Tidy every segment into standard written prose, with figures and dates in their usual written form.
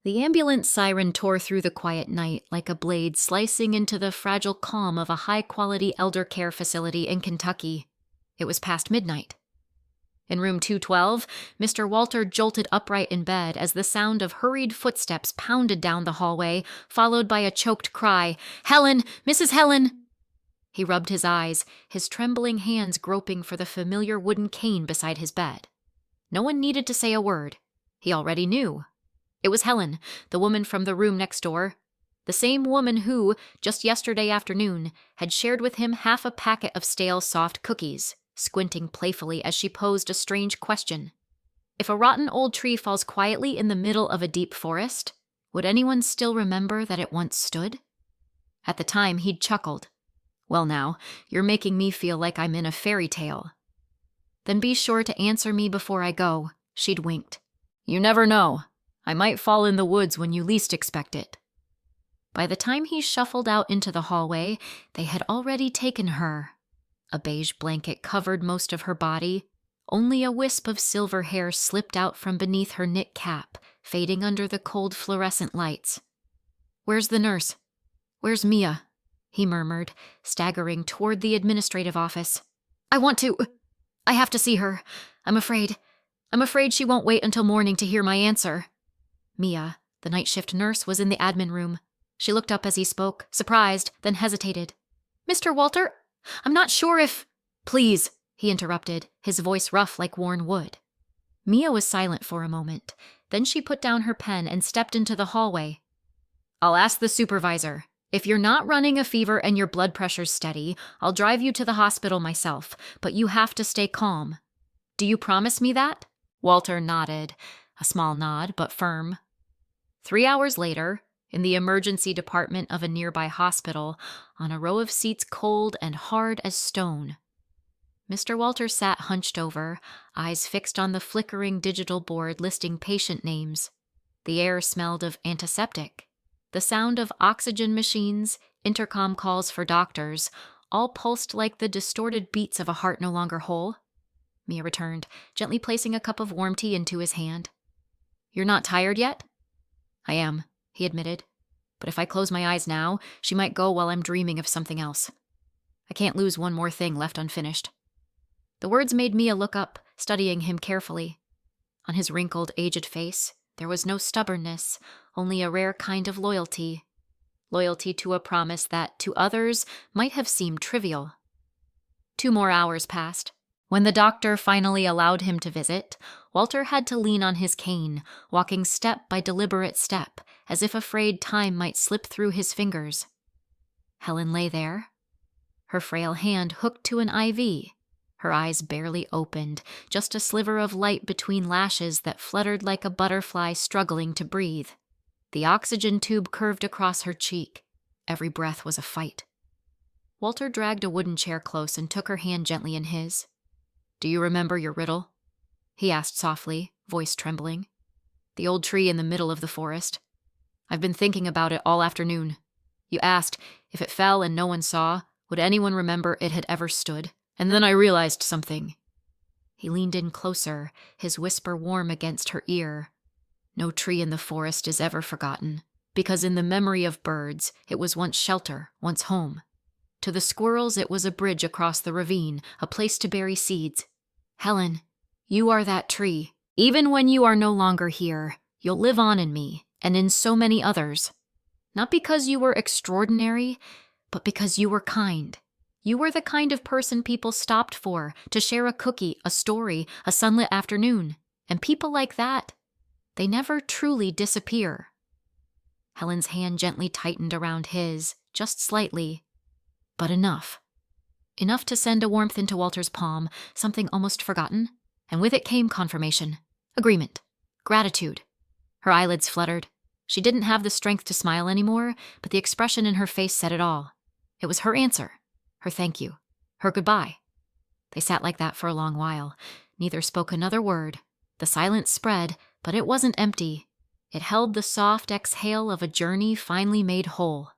The ambulance siren tore through the quiet night like a blade slicing into the fragile calm of a high-quality elder care facility in Kentucky. It was past midnight. In room 212, Mr. Walter jolted upright in bed as the sound of hurried footsteps pounded down the hallway, followed by a choked cry, "Helen! Mrs. Helen!" He rubbed his eyes, his trembling hands groping for the familiar wooden cane beside his bed. No one needed to say a word. He already knew. It was Helen, the woman from the room next door. The same woman who, just yesterday afternoon, had shared with him half a packet of stale soft cookies, squinting playfully as she posed a strange question. If a rotten old tree falls quietly in the middle of a deep forest, would anyone still remember that it once stood? At the time, he'd chuckled. "Well now, you're making me feel like I'm in a fairy tale." "Then be sure to answer me before I go," she'd winked. "You never know. I might fall in the woods when you least expect it." By the time he shuffled out into the hallway, they had already taken her. A beige blanket covered most of her body. Only a wisp of silver hair slipped out from beneath her knit cap, fading under the cold fluorescent lights. "Where's the nurse? Where's Mia?" he murmured, staggering toward the administrative office. I have to see her. I'm afraid she won't wait until morning to hear my answer." Mia, the night shift nurse, was in the admin room. She looked up as he spoke, surprised, then hesitated. "Mr. Walter, I'm not sure if—" "Please," he interrupted, his voice rough like worn wood. Mia was silent for a moment. Then she put down her pen and stepped into the hallway. "I'll ask the supervisor. If you're not running a fever and your blood pressure's steady, I'll drive you to the hospital myself, but you have to stay calm. Do you promise me that?" Walter nodded, a small nod, but firm. 3 hours later, in the emergency department of a nearby hospital, on a row of seats cold and hard as stone, Mr. Walter sat hunched over, eyes fixed on the flickering digital board listing patient names. The air smelled of antiseptic. The sound of oxygen machines, intercom calls for doctors, all pulsed like the distorted beats of a heart no longer whole. Mia returned, gently placing a cup of warm tea into his hand. "You're not tired yet?" "I am," he admitted. "But if I close my eyes now, she might go while I'm dreaming of something else. I can't lose one more thing left unfinished." The words made Mia look up, studying him carefully. On his wrinkled, aged face, there was no stubbornness, only a rare kind of loyalty. Loyalty to a promise that, to others, might have seemed trivial. 2 more hours passed. When the doctor finally allowed him to visit, Walter had to lean on his cane, walking step by deliberate step, as if afraid time might slip through his fingers. Helen lay there, her frail hand hooked to an IV, her eyes barely opened, just a sliver of light between lashes that fluttered like a butterfly struggling to breathe. The oxygen tube curved across her cheek. Every breath was a fight. Walter dragged a wooden chair close and took her hand gently in his. "Do you remember your riddle?" he asked softly, voice trembling. "The old tree in the middle of the forest. I've been thinking about it all afternoon. You asked, if it fell and no one saw, would anyone remember it had ever stood? And then I realized something." He leaned in closer, his whisper warm against her ear. "No tree in the forest is ever forgotten, because in the memory of birds, it was once shelter, once home. To the squirrels, it was a bridge across the ravine, a place to bury seeds. Helen, you are that tree. Even when you are no longer here, you'll live on in me, and in so many others. Not because you were extraordinary, but because you were kind. You were the kind of person people stopped for, to share a cookie, a story, a sunlit afternoon. And people like that, they never truly disappear." Helen's hand gently tightened around his, just slightly. But enough. Enough to send a warmth into Walter's palm, something almost forgotten. And with it came confirmation, agreement, gratitude. Her eyelids fluttered. She didn't have the strength to smile anymore, but the expression in her face said it all. It was her answer. Her thank you, her goodbye. They sat like that for a long while. Neither spoke another word. The silence spread, but it wasn't empty. It held the soft exhale of a journey finally made whole.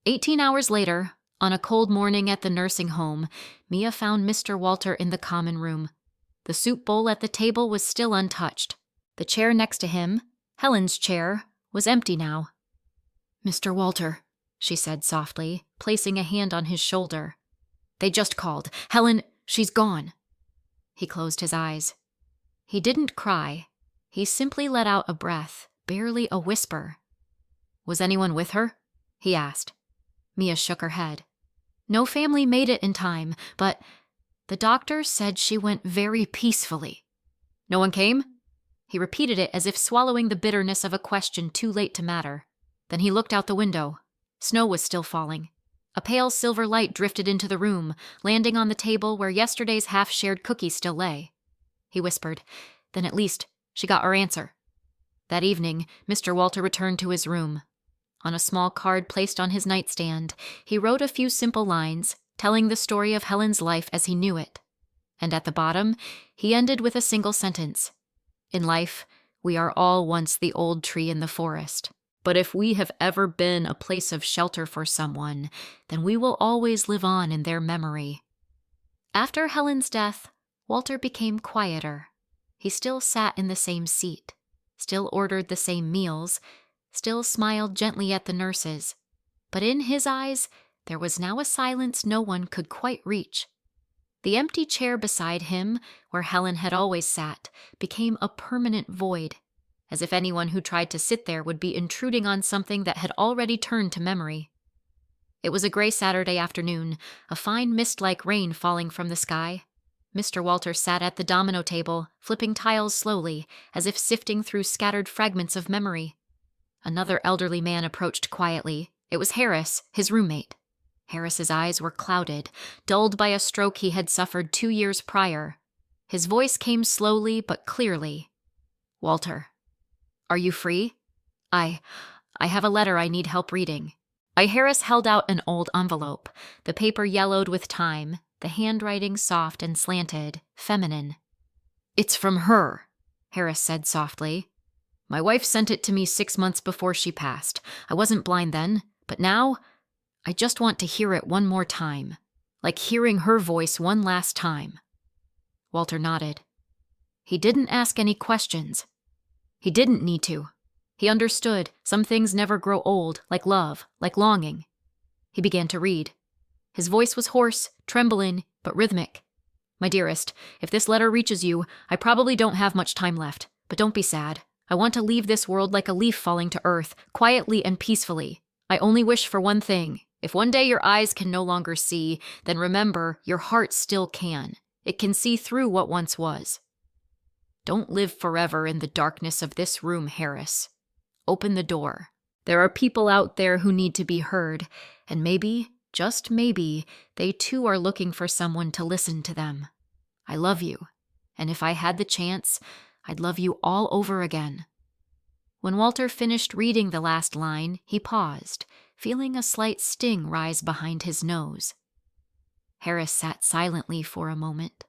18 hours later, on a cold morning at the nursing home, Mia found Mr. Walter in the common room. The soup bowl at the table was still untouched. The chair next to him, Helen's chair, was empty now. "Mr. Walter," she said softly, placing a hand on his shoulder. "They just called. Helen, she's gone." He closed his eyes. He didn't cry. He simply let out a breath, barely a whisper. "Was anyone with her?" he asked. Mia shook her head. "No family made it in time, but the doctor said she went very peacefully." "No one came?" He repeated it as if swallowing the bitterness of a question too late to matter. Then he looked out the window. Snow was still falling. A pale silver light drifted into the room, landing on the table where yesterday's half-shared cookie still lay. He whispered, "Then at least she got her answer." That evening, Mr. Walter returned to his room. On a small card placed on his nightstand, he wrote a few simple lines, telling the story of Helen's life as he knew it. And at the bottom, he ended with a single sentence. "In life, we are all once the old tree in the forest. But if we have ever been a place of shelter for someone, then we will always live on in their memory." After Helen's death, Walter became quieter. He still sat in the same seat, still ordered the same meals, still smiled gently at the nurses. But in his eyes, there was now a silence no one could quite reach. The empty chair beside him, where Helen had always sat, became a permanent void, as if anyone who tried to sit there would be intruding on something that had already turned to memory. It was a gray Saturday afternoon, a fine mist-like rain falling from the sky. Mr. Walter sat at the domino table, flipping tiles slowly, as if sifting through scattered fragments of memory. Another elderly man approached quietly. It was Harris, his roommate. Harris's eyes were clouded, dulled by a stroke he had suffered 2 years prior. His voice came slowly but clearly. "Walter, are you free? I have a letter I need help reading." Harris held out an old envelope, the paper yellowed with time, the handwriting soft and slanted, feminine. "It's from her," Harris said softly. "My wife sent it to me 6 months before she passed. I wasn't blind then, but now I just want to hear it one more time, like hearing her voice one last time." Walter nodded. He didn't ask any questions. He didn't need to. He understood some things never grow old, like love, like longing. He began to read. His voice was hoarse, trembling, but rhythmic. "My dearest, if this letter reaches you, I probably don't have much time left, but don't be sad. I want to leave this world like a leaf falling to earth, quietly and peacefully. I only wish for one thing. If one day your eyes can no longer see, then remember, your heart still can. It can see through what once was. Don't live forever in the darkness of this room, Harris. Open the door. There are people out there who need to be heard, and maybe, just maybe, they too are looking for someone to listen to them. I love you, and if I had the chance, I'd love you all over again." When Walter finished reading the last line, he paused, feeling a slight sting rise behind his nose. Harris sat silently for a moment.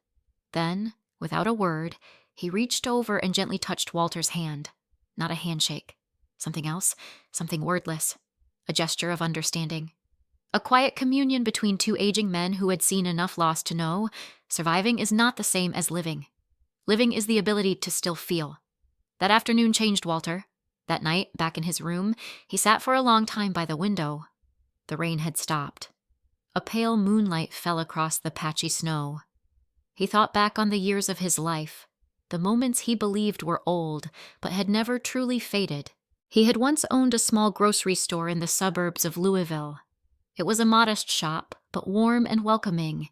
Then, without a word, he reached over and gently touched Walter's hand. Not a handshake. Something else, something wordless. A gesture of understanding. A quiet communion between two aging men who had seen enough loss to know surviving is not the same as living. Living is the ability to still feel. That afternoon changed Walter. That night, back in his room, he sat for a long time by the window. The rain had stopped. A pale moonlight fell across the patchy snow. He thought back on the years of his life, the moments he believed were old, but had never truly faded. He had once owned a small grocery store in the suburbs of Louisville. It was a modest shop, but warm and welcoming.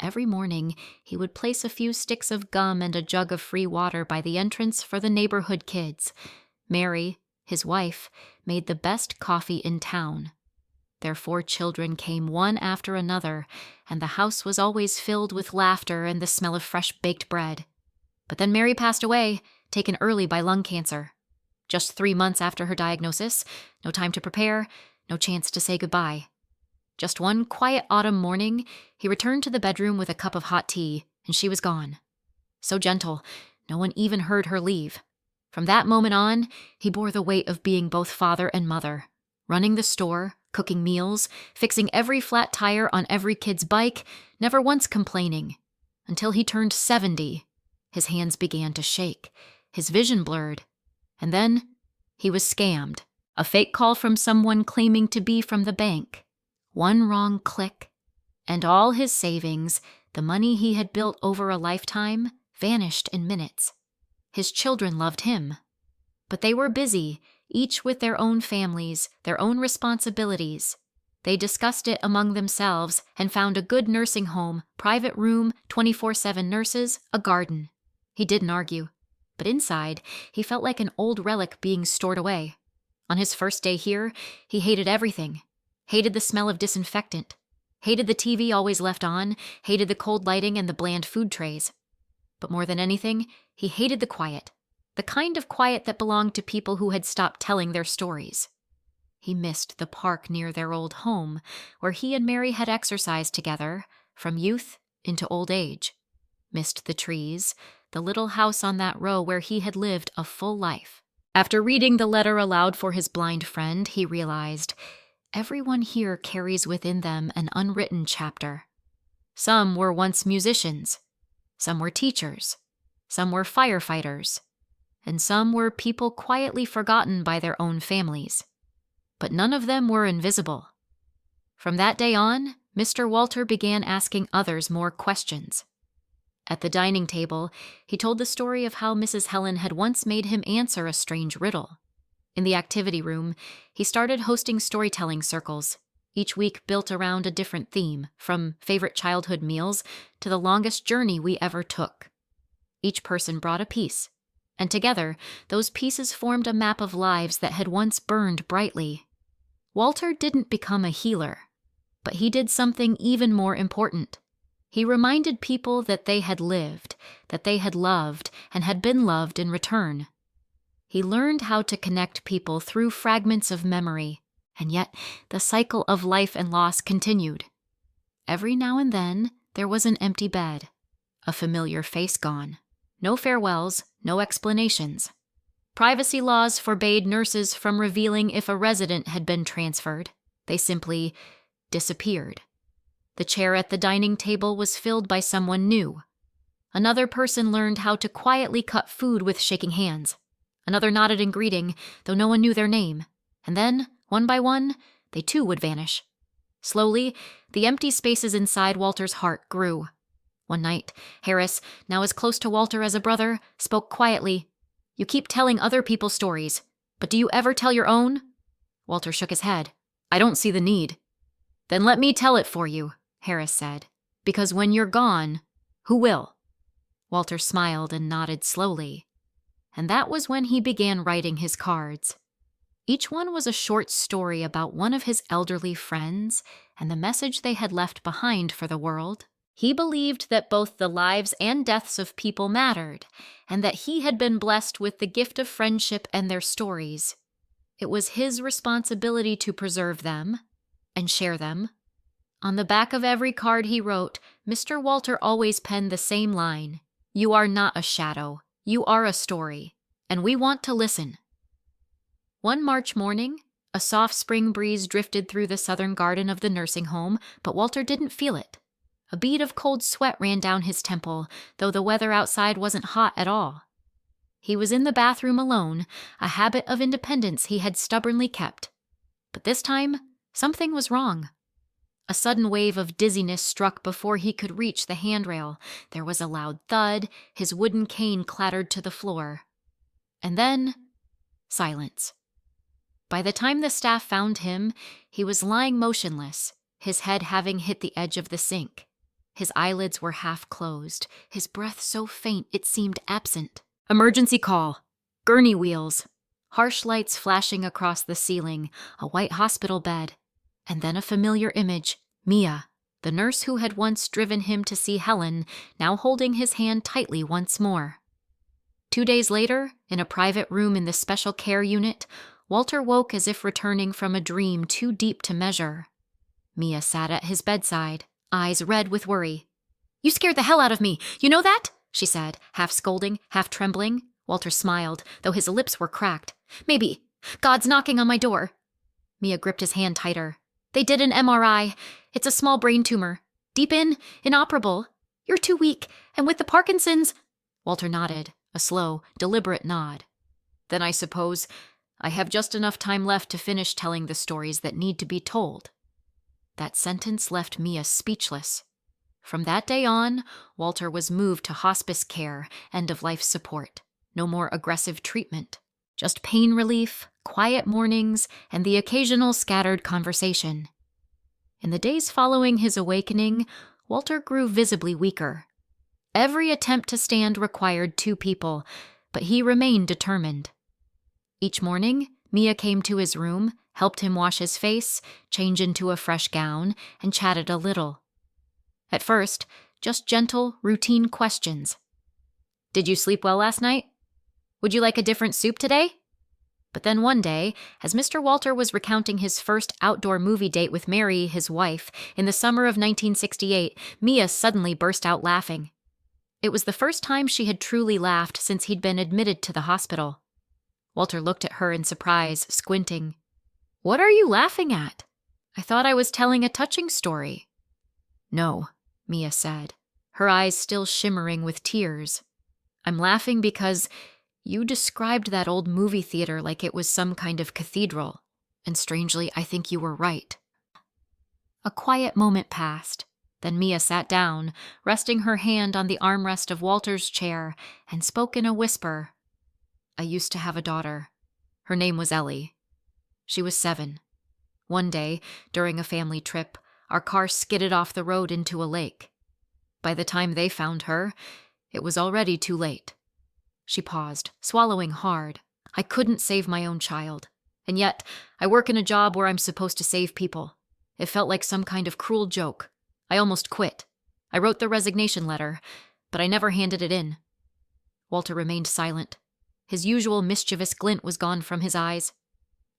Every morning, he would place a few sticks of gum and a jug of free water by the entrance for the neighborhood kids. Mary, his wife, made the best coffee in town. Their 4 children came one after another, and the house was always filled with laughter and the smell of fresh baked bread. But then Mary passed away, taken early by lung cancer. Just 3 months after her diagnosis, no time to prepare, no chance to say goodbye. Just one quiet autumn morning, he returned to the bedroom with a cup of hot tea, and she was gone. So gentle, no one even heard her leave. From that moment on, he bore the weight of being both father and mother, running the store, cooking meals, fixing every flat tire on every kid's bike, never once complaining. Until he turned 70, his hands began to shake, his vision blurred, and then He was scammed. A fake call from someone claiming to be from the bank. One wrong click, and all his savings, the money he had built over a lifetime, vanished in minutes. His children loved him. But they were busy, each with their own families, their own responsibilities. They discussed it among themselves and found a good nursing home, private room, 24/7 nurses, a garden. He didn't argue, but inside, he felt like an old relic being stored away. On his first day here, he hated everything. Hated the smell of disinfectant. Hated the TV always left on, hated the cold lighting and the bland food trays. But more than anything, he hated the quiet. The kind of quiet that belonged to people who had stopped telling their stories. He missed the park near their old home, where he and Mary had exercised together, from youth into old age. Missed the trees, the little house on that row where he had lived a full life. After reading the letter aloud for his blind friend, he realized, everyone here carries within them an unwritten chapter. Some were once musicians. Some were teachers. Some were firefighters. And some were people quietly forgotten by their own families. But none of them were invisible. From that day on, Mr. Walter began asking others more questions. At the dining table, he told the story of how Mrs. Helen had once made him answer a strange riddle. In the activity room, he started hosting storytelling circles, each week built around a different theme, from favorite childhood meals to the longest journey we ever took. Each person brought a piece, and together, those pieces formed a map of lives that had once burned brightly. Walter didn't become a healer, but he did something even more important. He reminded people that they had lived, that they had loved, and had been loved in return. He learned how to connect people through fragments of memory, and yet the cycle of life and loss continued. Every now and then, there was an empty bed, a familiar face gone. No farewells, no explanations. Privacy laws forbade nurses from revealing if a resident had been transferred. They simply disappeared. The chair at the dining table was filled by someone new. Another person learned how to quietly cut food with shaking hands. Another nodded in greeting, though no one knew their name. And then, one by one, they too would vanish. Slowly, the empty spaces inside Walter's heart grew. One night, Harris, now as close to Walter as a brother, spoke quietly. "You keep telling other people's stories, but do you ever tell your own?" Walter shook his head. "I don't see the need." "Then let me tell it for you," Harris said. "Because when you're gone, who will?" Walter smiled and nodded slowly. And that was when he began writing his cards. Each one was a short story about one of his elderly friends and the message they had left behind for the world. He believed that both the lives and deaths of people mattered, and that he had been blessed with the gift of friendship and their stories. It was his responsibility to preserve them and share them. On the back of every card he wrote, Mr. Walter always penned the same line: "You are not a shadow. You are a story, and we want to listen." One March morning, a soft spring breeze drifted through the southern garden of the nursing home, but Walter didn't feel it. A bead of cold sweat ran down his temple, though the weather outside wasn't hot at all. He was in the bathroom alone, a habit of independence he had stubbornly kept. But this time, something was wrong. A sudden wave of dizziness struck before he could reach the handrail. There was a loud thud, his wooden cane clattered to the floor. And then, silence. By the time the staff found him, he was lying motionless, his head having hit the edge of the sink. His eyelids were half closed, his breath so faint it seemed absent. "Emergency call. Gurney wheels." Harsh lights flashing across the ceiling, a white hospital bed. And then a familiar image, Mia, the nurse who had once driven him to see Helen, now holding his hand tightly once more. 2 days later, in a private room in the special care unit, Walter woke as if returning from a dream too deep to measure. Mia sat at his bedside, eyes red with worry. "You scared the hell out of me, you know that?" she said, half scolding, half trembling. Walter smiled, though his lips were cracked. "Maybe. God's knocking on my door." Mia gripped his hand tighter. "They did an MRI. It's a small brain tumor. Deep inoperable. You're too weak, and with the Parkinson's—" Walter nodded, a slow, deliberate nod. "Then I suppose I have just enough time left to finish telling the stories that need to be told." That sentence left Mia speechless. From that day on, Walter was moved to hospice care, end-of-life support. No more aggressive treatment. Just pain relief, quiet mornings, and the occasional scattered conversation. In the days following his awakening, Walter grew visibly weaker. Every attempt to stand required 2 people, but he remained determined. Each morning, Mia came to his room, helped him wash his face, change into a fresh gown, and chatted a little. At first, just gentle, routine questions. "Did you sleep well last night? Would you like a different soup today?" But then one day, as Mr. Walter was recounting his first outdoor movie date with Mary, his wife, in the summer of 1968, Mia suddenly burst out laughing. It was the first time she had truly laughed since he'd been admitted to the hospital. Walter looked at her in surprise, squinting. "What are you laughing at? I thought I was telling a touching story." "No," Mia said, her eyes still shimmering with tears. "I'm laughing because you described that old movie theater like it was some kind of cathedral, and strangely, I think you were right." A quiet moment passed. Then Mia sat down, resting her hand on the armrest of Walter's chair, and spoke in a whisper. "I used to have a daughter. Her name was Ellie. She was 7. One day, during a family trip, our car skidded off the road into a lake. By the time they found her, it was already too late." She paused, swallowing hard. "I couldn't save my own child. And yet, I work in a job where I'm supposed to save people. It felt like some kind of cruel joke. I almost quit. I wrote the resignation letter, but I never handed it in." Walter remained silent. His usual mischievous glint was gone from his eyes.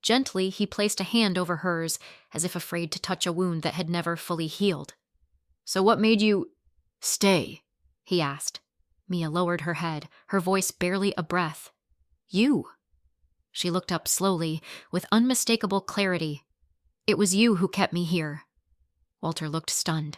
Gently, he placed a hand over hers, as if afraid to touch a wound that had never fully healed. "So what made you stay?" he asked. Mia lowered her head, her voice barely a breath. "You." She looked up slowly, with unmistakable clarity. "It was you who kept me here." Walter looked stunned.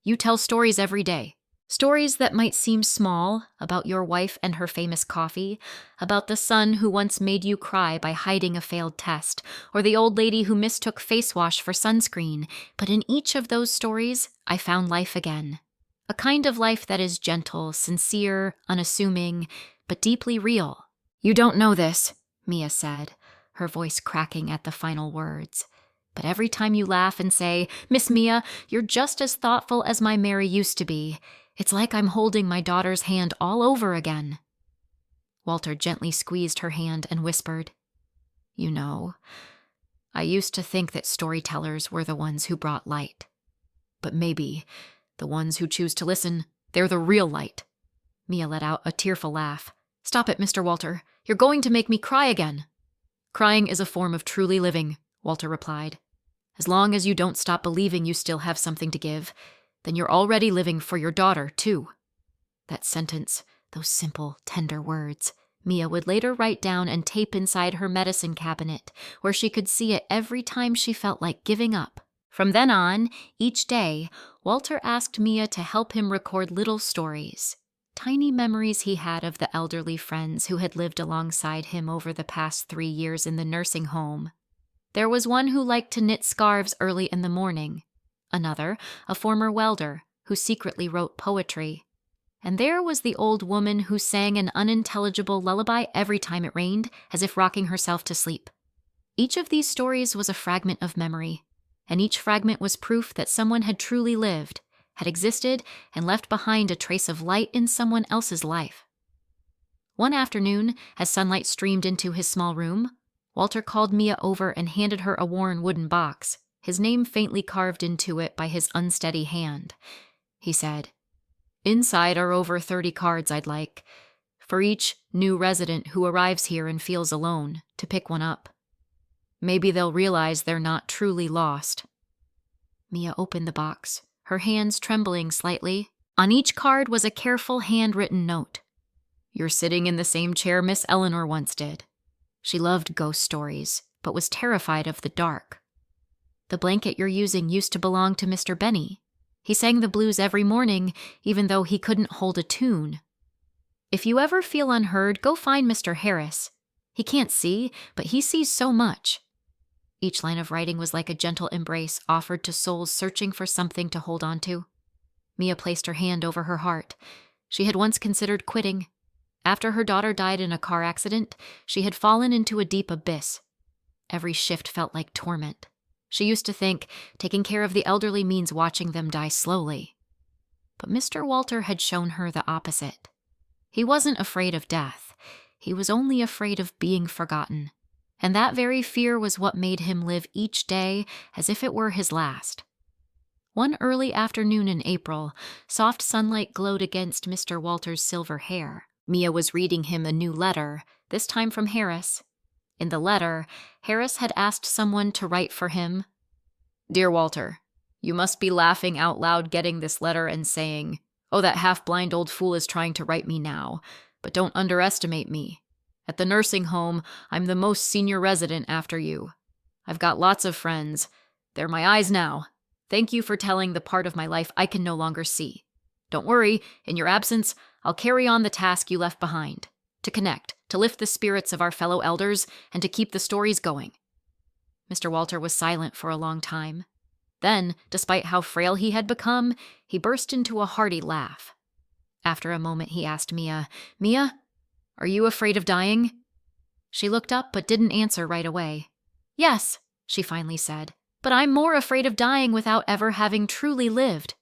"You tell stories every day. Stories that might seem small, about your wife and her famous coffee, about the son who once made you cry by hiding a failed test, or the old lady who mistook face wash for sunscreen. But in each of those stories, I found life again. A kind of life that is gentle, sincere, unassuming, but deeply real." "You don't know this," Mia said, her voice cracking at the final words. "But every time you laugh and say, 'Miss Mia, you're just as thoughtful as my Mary used to be,' it's like I'm holding my daughter's hand all over again." Walter gently squeezed her hand and whispered, "You know, I used to think that storytellers were the ones who brought light. But maybe the ones who choose to listen, they're the real light." Mia let out a tearful laugh. "Stop it, Mr. Walter. You're going to make me cry again." "Crying is a form of truly living," Walter replied. "As long as you don't stop believing you still have something to give, then you're already living for your daughter, too." That sentence, those simple, tender words, Mia would later write down and tape inside her medicine cabinet, where she could see it every time she felt like giving up. From then on, each day, Walter asked Mia to help him record little stories, tiny memories he had of the elderly friends who had lived alongside him over the past 3 years in the nursing home. There was one who liked to knit scarves early in the morning, another, a former welder, who secretly wrote poetry. And there was the old woman who sang an unintelligible lullaby every time it rained, as if rocking herself to sleep. Each of these stories was a fragment of memory, and each fragment was proof that someone had truly lived, had existed, and left behind a trace of light in someone else's life. One afternoon, as sunlight streamed into his small room, Walter called Mia over and handed her a worn wooden box, his name faintly carved into it by his unsteady hand. He said, "Inside are over 30 cards I'd like, for each new resident who arrives here and feels alone, to pick one up. Maybe they'll realize they're not truly lost." Mia opened the box, her hands trembling slightly. On each card was a careful handwritten note. "You're sitting in the same chair Miss Eleanor once did. She loved ghost stories, but was terrified of the dark. The blanket you're using used to belong to Mr. Benny. He sang the blues every morning, even though he couldn't hold a tune. If you ever feel unheard, go find Mr. Harris. He can't see, but he sees so much. Each line of writing was like a gentle embrace offered to souls searching for something to hold on to. Mia placed her hand over her heart. She had once considered quitting. After her daughter died in a car accident, she had fallen into a deep abyss. Every shift felt like torment. She used to think taking care of the elderly means watching them die slowly. But Mr. Walter had shown her the opposite. He wasn't afraid of death. He was only afraid of being forgotten. And that very fear was what made him live each day as if it were his last. One early afternoon in April, soft sunlight glowed against Mr. Walter's silver hair. Mia was reading him a new letter, this time from Harris. In the letter, Harris had asked someone to write for him. "Dear Walter, you must be laughing out loud getting this letter and saying, 'Oh, that half-blind old fool is trying to write me now,' but don't underestimate me. At the nursing home, I'm the most senior resident after you. I've got lots of friends. They're my eyes now. Thank you for telling the part of my life I can no longer see. Don't worry, in your absence, I'll carry on the task you left behind. To connect, to lift the spirits of our fellow elders, and to keep the stories going." Mr. Walter was silent for a long time. Then, despite how frail he had become, he burst into a hearty laugh. After a moment, he asked Mia, "Mia, are you afraid of dying?" She looked up but didn't answer right away. "Yes," she finally said, "but I'm more afraid of dying without ever having truly lived."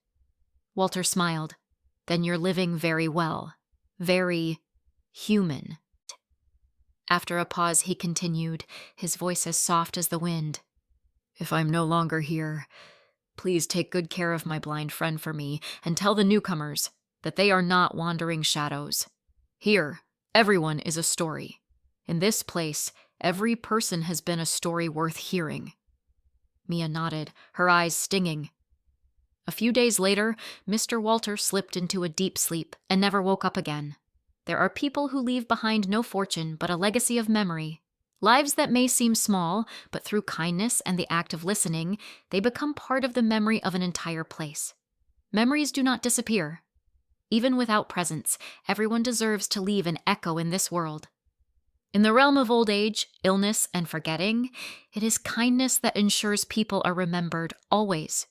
Walter smiled. "Then you're living very well. Very human." After a pause, he continued, his voice as soft as the wind. "If I'm no longer here, please take good care of my blind friend for me and tell the newcomers that they are not wandering shadows. Here, everyone is a story. In this place, every person has been a story worth hearing." Mia nodded, her eyes stinging. A few days later, Mr. Walter slipped into a deep sleep and never woke up again. There are people who leave behind no fortune but a legacy of memory. Lives that may seem small, but through kindness and the act of listening, they become part of the memory of an entire place. Memories do not disappear. Even without presence, everyone deserves to leave an echo in this world. In the realm of old age, illness, and forgetting, it is kindness that ensures people are remembered always,